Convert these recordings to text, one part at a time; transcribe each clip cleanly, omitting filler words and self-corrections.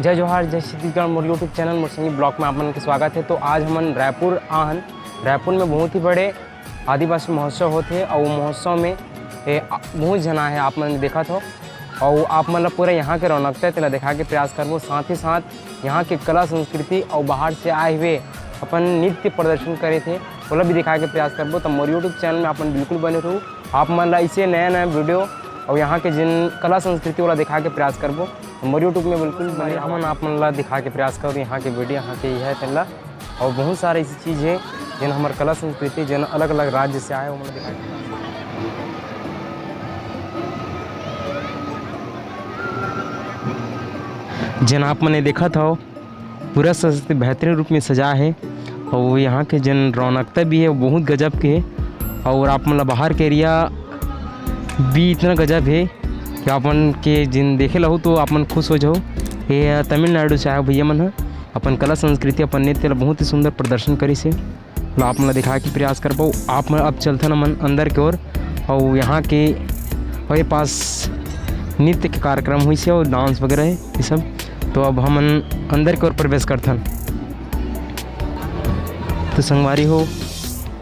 जय जोहार जय छत्तीसगढ़ मोर यूट्यूब चैनल मोरसिंगी ब्लॉग में आप मन के स्वागत है। तो आज हमन रायपुर आहन। रायपुर में बहुत ही बड़े आदिवासी महोत्सव होते और महोत्सव में बहुत जना है आप मन देखा हो और आप मतलब पूरा यहाँ के रौनकता तेला दिखा के प्रयास करबो। साथ ही साथ यहाँ के कला संस्कृति और बाहर से आए हुए अपन नृत्य प्रदर्शन करे थे वो भी दिखा के प्रयास करबो। तो मोर यूट्यूब चैनल में अपन बिल्कुल बने रहूँ। आप मन ऐसे नया नया वीडियो और यहाँ के जिन कला संस्कृति वाला दिखा के प्रयास करबो। मोर यूट्यूब में बिल्कुल बने हमन आप मन ला दिखा के प्रयास करो। यहाँ के वीडियो यहाँ के है तेला और बहुत सारे ऐसी चीज़ है जिन हमारे कला संस्कृति जिन अलग अलग राज्य से आए वो मतलब दिखा के जिन आप मैंने देखा था पूरा बेहतरीन रूप में सजा है और यहाँ के जिन रौनकता भी है वो बहुत गजब के है। और आप मतलब बाहर के एरिया भी इतना गजब है कि अपन के जिन देखे लहो तो अपन खुश हो जाओ। ये तमिलनाडु से आया भैया मन अपन कला संस्कृति अपन नृत्य बहुत ही सुंदर प्रदर्शन करी से आप मतलब दिखा के प्रयास कर पाओ। आप अब चलता न मन अंदर की ओर और यहाँ के और पास नृत्य के कार्यक्रम हुई से और डांस वगैरह है ये सब। तो अब हम अंदर की ओर प्रवेश करथन। तो संगवारी हो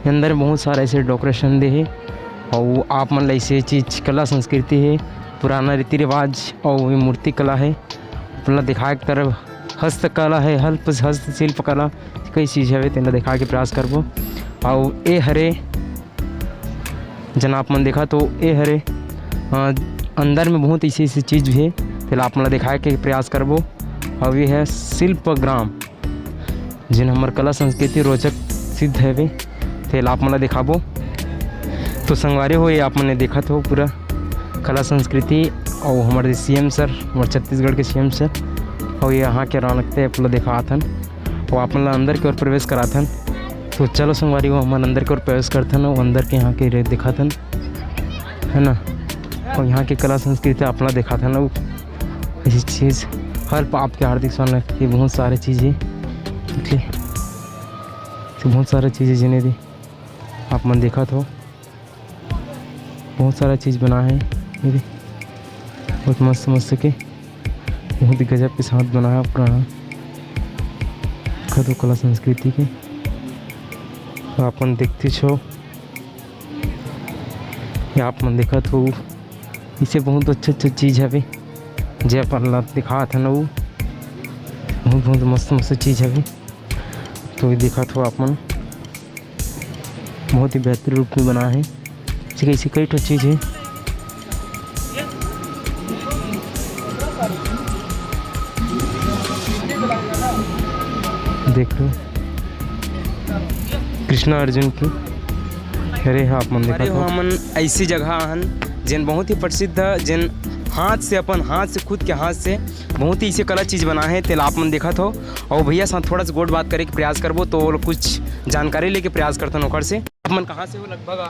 अंदर बहुत सारा ऐसे डेकोरेशन दे है और आप मन ऐसे चीज़ कला संस्कृति है पुराना रीति रिवाज और मूर्ति कला है मतलब दिखा के तरफ हस्तकला है हस्तशिल्प कला कई चीज़ है तेना दिखा के प्रयास करबो। और ए हरे जन आप मन देखा तो ए हरे अंदर में बहुत ऐसी ऐसी चीज़ भी है तेला आप मन दिखा के प्रयास करबो। और ये है शिल्प ग्राम जिन हमार कला संस्कृति रोचक सिद्ध है वे तेला आप मन दिखाबो। तो संगवारी हो ये आप मैंने देखा था पूरा कला संस्कृति और हमारे सीएम सर हमारे छत्तीसगढ़ के सीएम सर और यहाँ के रौनकते पूरा दिखाथन और आप मतलब अंदर की ओर प्रवेश कराथन। तो चलो संगवारी हो हमारे अंदर की ओर प्रवेश करथन और अंदर के यहाँ के दिखाथन है ना। और यहाँ की कला संस्कृति अपना दिखाथन और ऐसी चीज़ हर आपके हार्दिक स्वागत ये बहुत सारी चीज़ें देखिए तो बहुत सारी चीज़ें जिन्हें दी आप मन देखा तो बहुत सारा चीज़ बना है ये भी बहुत मस्त मस्त के बहुत ही गजब के साथ बनाया पुराना तो कला संस्कृति के। तो आप मन देखते छो या आप मन देखा तो इसे बहुत अच्छा चीज़ है जे अपन दिखा था ना वो बहुत मस्त मस्त चीज़ है। तो ये देखा तो आप मन बहुत ही बेहतरीन रूप में बना है ऐसी कई तो चीज़ है। देख लो कृष्णा अर्जुन की अरे हाँ आप मन देखा तो हमन ऐसी जगह हन जिन बहुत ही प्रसिद्ध जिन हाथ से अपन हाथ से खुद के हाथ से बहुत ही ऐसे कला चीज़ बना है तेल आप मन देखा हो। और भैया साथ थोड़ा सा गोट बात करे के प्रयास करबो तो कुछ जानकारी लेके प्रयास करता नौकर से। आप मन कहाँ से हो लगभग?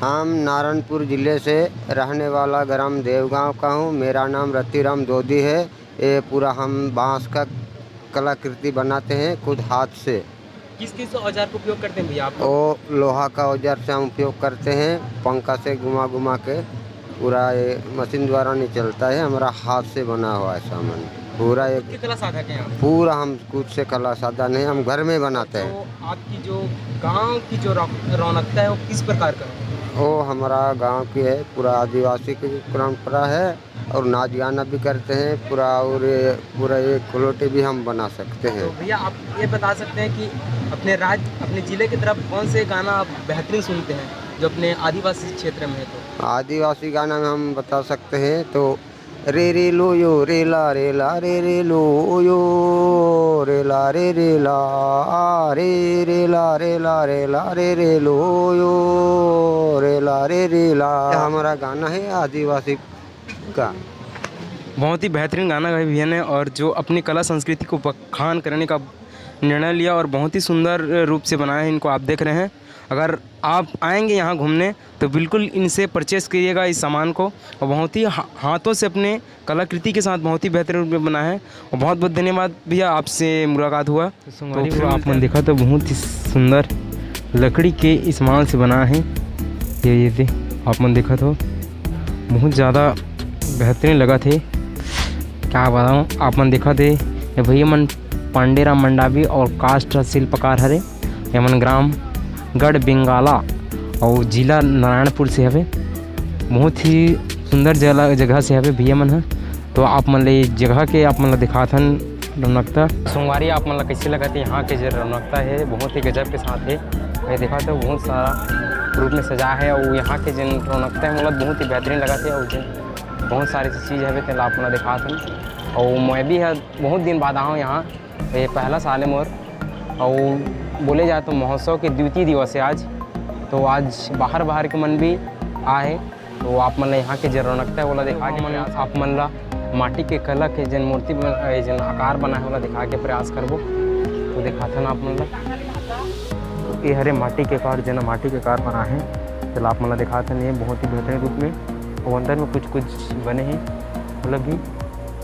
हम नारायणपुर ज़िले से रहने वाला ग्राम देवगांव का हूँ। मेरा नाम रतिराम दोदी है। ये पूरा हम बांस का कलाकृति बनाते हैं खुद हाथ से। किस किस औजार का उपयोग करते हैं भैया आप? वो लोहा का औजार से हम उपयोग करते हैं। पंखा से घुमा घुमा के पूरा ये मशीन द्वारा नहीं चलता है। हमारा हाथ से बना हुआ है सामान पूरा एक कला साधक हैं आप? पूरा हम खुद से कला साधन है हम घर में बनाते हैं। तो आपकी जो गांव की जो रौनकता है वो किस प्रकार का है? वो हमारा गांव की है पूरा आदिवासी की परंपरा है और नाच गाना भी करते हैं पूरा। और पूरा ये कुलोटी भी हम बना सकते हैं। तो भैया आप ये बता सकते हैं कि अपने राज्य अपने ज़िले की तरफ कौन से गाना आप बेहतरीन सुनते हैं जो अपने आदिवासी क्षेत्र में है? तो आदिवासी गाना में हम बता सकते हैं तो रे रे लो यो रे ला रे लो यो रे ला रे ला रे ला रे लो यो रे ला हमारा गाना है आदिवासी का। बहुत ही बेहतरीन गाना गाया भैया ने और जो अपनी कला संस्कृति को बखान करने का निर्णय लिया और बहुत ही सुंदर रूप से बनाया है। इनको आप देख रहे हैं। अगर आप आएंगे यहाँ घूमने तो बिल्कुल इनसे परचेस करिएगा इस सामान को। और बहुत ही हाथों से अपने कलाकृति के साथ बहुत ही बेहतरीन रूप में बना है। और बहुत बहुत धन्यवाद भैया आपसे मुलाकात हुआ। तो आप मन देखा तो बहुत ही सुंदर लकड़ी के इस माल से बना है ये आप मन देखा तो बहुत ज़्यादा बेहतरीन लगा थे। क्या बताऊँ आप मन देखा थे ये भैया मन पांडेराम मंडावी और काष्ठ शिल्पकार हरे यमन ग्राम गढ़ बेंगाला और जिला नारायणपुर से हवे। बहुत ही सुंदर जगह से हवे भैया मन है। तो आप मन ले जगह के आप मन ला दिखाथन रौनकता सोमवारी आप मन ला कैसे लगत है। यहाँ के जो रौनकता है बहुत ही गजब के साथ है। ये देखा तो बहुत सारा रूप में सजा है और यहाँ के जिन रौनकता है मतलब बहुत ही बेहतरीन लगा थे। और जिन बहुत सारी चीज़ है तो आप मन ला दिखाथन। और मैं भी है बहुत दिन बाद आऊँ यहाँ, ये पहला साल है मोर। और बोले जाए तो महोत्सव के द्वितीय दिवस है आज। तो आज बाहर के मन भी आए। तो आप मन ला यहाँ के जो रौनकता है वो दिखा के मन आप मन ला माटी के कला के जन मूर्ति जन आकार बनाए वाला दिखा के प्रयास करबो। तो दिखाथन आप मन ला तो ये हरे माटी के कार जन माटी के कार बना है। चल आप मन ला दिखाथन ये बहुत ही बेहतरीन रूप में और अंदर में कुछ बने हैं मतलब भी।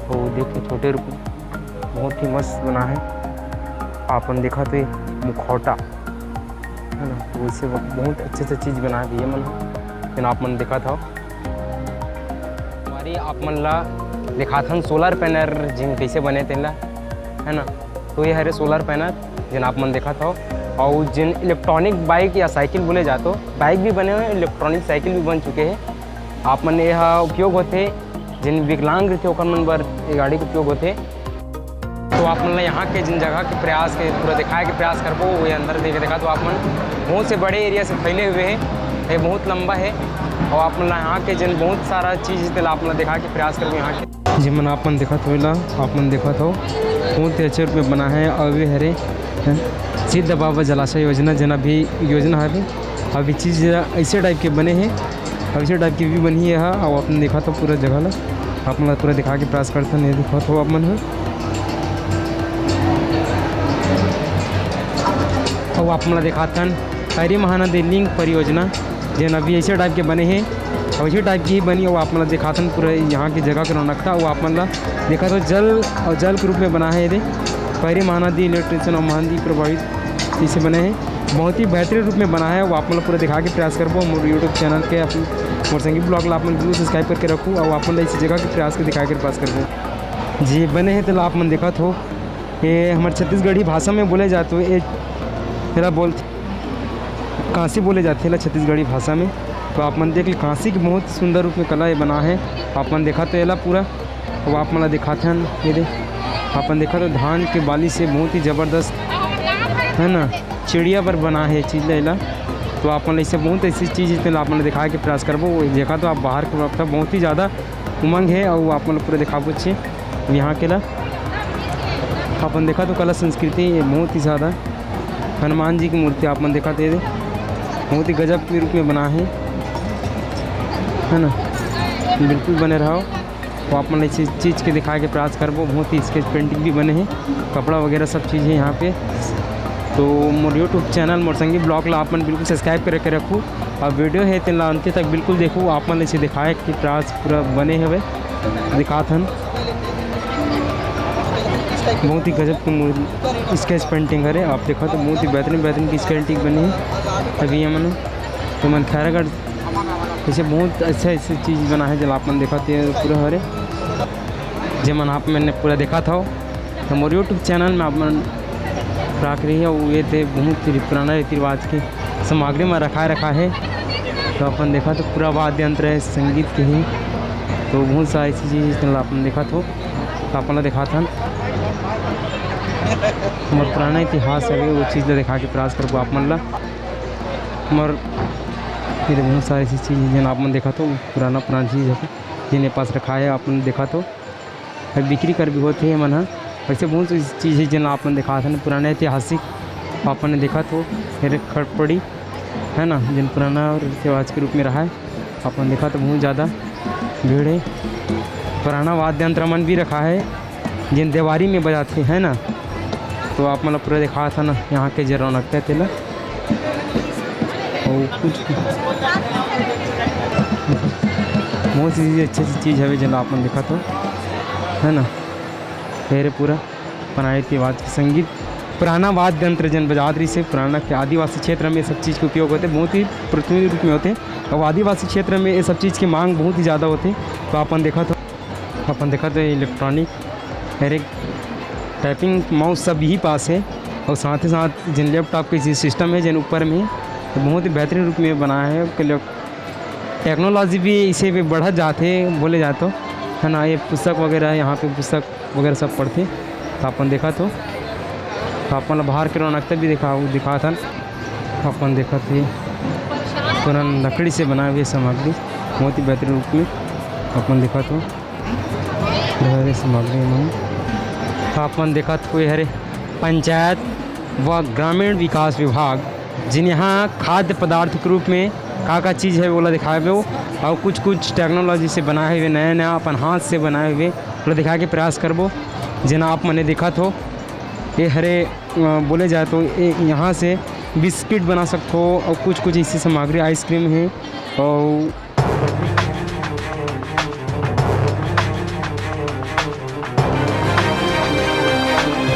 तो देखिए छोटे रूप में बहुत ही मस्त बना है। आपन देखा तो मुखौटा है ना, तो उससे बहुत अच्छे चीज़ बना है भैया मन। लेकिन आप मन देखा था हमारी आप मन ला दिखाथन सोलर पैनल जिन कैसे बने तेला है ना। तो ये हरे सोलर पैनल जिन आप मन देखा था। और जिन इलेक्ट्रॉनिक बाइक या साइकिल बोले जाते बाइक भी बने हुए, इलेक्ट्रॉनिक साइकिल भी बन चुके हैं। आप मन यह उपयोग होते जिन विकलांग रहते ओकर मन बर ये गाड़ी के उपयोग होते। तो आप मन यहाँ के जिन जगह के प्रयास के पूरा दिखाए के प्रयास करबो वो अंदर देखे देखा। तो आप मन बहुत से बड़े एरिया से फैले हुए हैं, ये बहुत लंबा है। और आप मन यहाँ के जिन बहुत सारा चीज़ तेला आप मन दिखा के प्रयास करबो यहाँ के जी मन आप मन देखा थोड़ा आप मन देखा था बहुत ही अच्छे रूप में बना है। और वे हरे सिद्ध बाबा जलाशय योजना जना भी योजना है। अभी चीज़ ऐसे टाइप के बने हैं, ऐसे टाइप की भी बनी है। और आपने देखा तो पूरा जगह ला आप मन पूरा दिखा के प्रयास करते नहीं दिखा तो आप मन है। और आप मन दिखाथन हरी महानदी लिंक परियोजना जन अभी ऐसे टाइप के बने हैं और इसी टाइप की ही बनी। और आप मन दिखाथन पूरा यहाँ की जगह का रौनकता वो आप मन ला देखा तो जल के रूप में बना है। ये पहरी महानदी इलेक्ट्रिशियन और महानदी प्रभावित इसे बने हैं। बहुत ही बेहतरीन रूप में बना है। वो आप मन पूरा दिखा के प्रयास करबो। मोर यूट्यूब चैनल के अपन मोर संगीत ब्लॉग ला आप मन जरूर सब्सक्राइब करके रखूँ। और आप मन इसी जगह के प्रयास के दिखा के प्रयास करबो जी बने हैं। तो आप मन देखा हो ये हमारे छत्तीसगढ़ी भाषा में बोले जाते हो ये मेरा बोल कांसी बोले जाते हैं छत्तीसगढ़ी भाषा में। तो आप मन देख ले कांसी की बहुत सुंदर रूप में कला ये बना है। आप मन देखा तो एला पूरा और आप मन दिखाते हैं ये दे आप मन देखा तो धान के बाली से बहुत ही ज़बरदस्त है ना चिड़िया पर बना है चीज़ एला। तो आप मन ऐसे बहुत ऐसी चीज़ आप मन दिखा के प्रयास करबो। वो देखा तो आप बाहर के वक्त बहुत ही ज़्यादा उमंग है। और आप मन पूरा दिखा पूछे यहाँ के ला अपन देखा तो कला संस्कृति बहुत ही ज़्यादा। हनुमान जी की मूर्ति आप मन देखा थे बहुत ही गजब के रूप में बना है ना। बिल्कुल बने रहो तो आप मन इस चीज़ के दिखा के प्रयास करबो। बहुत ही स्केच पेंटिंग भी बने हैं, कपड़ा वगैरह सब चीज़ है यहाँ पे। तो मोर यूट्यूब चैनल मोर संगीत ब्लॉग ला आप मन बिल्कुल सब्सक्राइब करके रखूँ। और वीडियो है तो अंत तक बिल्कुल देखूँ। आप मन इसे दिखाए कि प्रयास पूरा बने हुए दिखाथन। बहुत ही गजब की स्केच पेंटिंग है। आप देखा तो बहुत ही बेहतरीन की स्केच पेंटिंग बनी है अभी ये मन। तो मन खैरागढ़ ऐसे बहुत ऐसे चीज़ बना है जब आप मन देखा तो पूरा हरे जो मन आप मैंने पूरा देखा था। तो मोर यूट्यूब चैनल में आप मन रख रही है वो ये थे बहुत ही पुराना रीति रिवाज की सामग्री में रखा है। तो अपन देखा तो पूरा वाद्य यंत्र है संगीत के ही। तो बहुत सारी ऐसी चीज़ अपन देखा तो अपन दिखा था हमारा पुराना इतिहास है वो चीज़ दिखा के प्रयास करबो आप मन ला। मर फिर बहुत सारी ऐसी चीज़ जिन आप मन देखा तो पुराना चीज़ है जिन्हें पास रखा है आप मन देखा तो बिक्री कर भी होते हैं मन। वैसे बहुत सी चीज़ है जिन आप मन देखा था पुराना ऐतिहासिक आप ने देखा तो फिर खड़पड़ी है ना जिन पुराना और रिवाज के रूप में रहा है। आप मन देखा तो बहुत ज़्यादा भीड़ है। पुराना वाद्य यंत्र मन भी रखा है जिन देवारी में बजाते हैं ना। तो आप मतलब पूरा दिखा था ना यहाँ के जो रौनकता थे ना और कुछ बहुत सी अच्छी चीज़ है जिन आप मन देखा तो है ना। फिर पूरा पुराने रिवाज के संगीत पुराना वाद्य यंत्र जन बजात रही से पुराना के आदिवासी क्षेत्र में सब चीज़ के उपयोग होते बहुत ही प्रतिनिधि रूप में होते। और आदिवासी क्षेत्र में ये सब चीज़ की मांग बहुत ही ज़्यादा होती। तो आपन देखा तो अपन देखा तो इलेक्ट्रॉनिक हर एक टाइपिंग माउस सब यही पास है और साथ ही साथ जिन लैपटॉप के सिस्टम है जिन ऊपर में तो बहुत ही बेहतरीन रूप में बनाया है कि टेक्नोलॉजी भी इसे भी बढ़ा जाते बोले जाते है ना। ये पुस्तक वगैरह यहाँ पे पुस्तक वगैरह सब पढ़ते तो अपन देखा तो अपन बाहर के रौनकता भी दिखा था। अपन देखा थे पूरा लकड़ी से बनाए हुए सामग्री बहुत ही बेहतरीन रूप में अपन देखा तो सामग्री में अपन देखा तो कोई हरे पंचायत व ग्रामीण विकास विभाग जिन यहाँ खाद्य पदार्थ के रूप में का चीज़ है बोला दिखाए हुए और कुछ टेक्नोलॉजी से बनाए हुए नया अपन हाथ से बनाए हुए बोला दिखा के प्रयास करबो। जिना आप मैंने देखा तो ये हरे बोले जाए तो यहाँ से बिस्किट बना सकते हो और कुछ ऐसी सामग्री आइसक्रीम है और